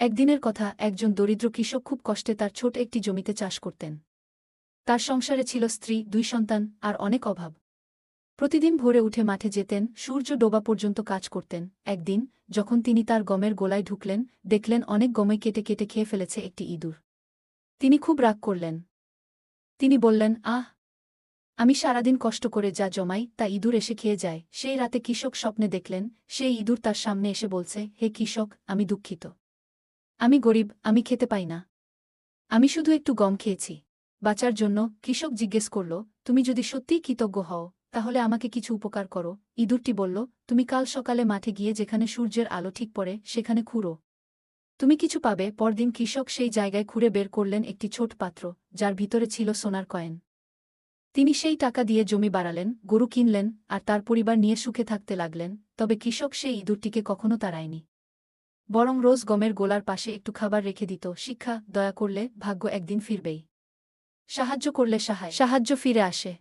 একদিনের কথা, একজন দরিদ্র কৃষক খুব কষ্টে তার ছোট একটি জমিতে চাষ করতেন। তার সংসারে ছিল স্ত্রী, 2 সন্তান আর অনেক অভাব। প্রতিদিন ভোরে উঠে মাঠে যেতেন, সূর্য ডোবা পর্যন্ত কাজ করতেন। একদিন যখন তিনি তার গমের গোলায় ঢুকলেন, দেখলেন অনেক গমই কেটে কেটে খেয়ে ফেলেছে একটি ইঁদুর। তিনি খুব রাগ করলেন। তিনি বললেন, আহ, আমি সারাদিন কষ্ট করে যা জমাই তা ইঁদুর এসে খেয়ে যায়। সেই রাতে কৃষক স্বপ্নে দেখলেন, সেই ইঁদুর তার সামনে এসে বলছে, হে কৃষক, আমি দুঃখিত। আমি গরিব, আমি খেতে পাই না। আমি শুধু একটু গম খেয়েছি। বাঁচার জন্য কৃষক জিজ্ঞেস করল, তুমি যদি সত্যিই কৃতজ্ঞ হও, তাহলে আমাকে কিছু উপকার করো। ইঁদুরটি বলল, তুমি কাল সকালে মাঠে গিয়ে যেখানে সূর্যের আলো ঠিক পড়ে সেখানে খুঁড়ো। তুমি কিছু পাবে। পরদিন কৃষক সেই জায়গায় খুঁড়ে বের করলেন একটি ছোট পাত্র, যার ভিতরে ছিল সোনার কয়েন। তিনি সেই টাকা দিয়ে জমি বাড়ালেন, গরু কিনলেন, আর তার পরিবার নিয়ে সুখে থাকতে লাগলেন। তবে কৃষক সেই ইঁদুরটিকে কখনো তাড়ায়নি, বরং রোজ গমের গোলার পাশে একটু খাবার রেখে দিত। শিক্ষা: দয়া করলে ভাগ্য একদিন ফিরবেই। সাহায্য করলে সাহায্য ফিরে আসে।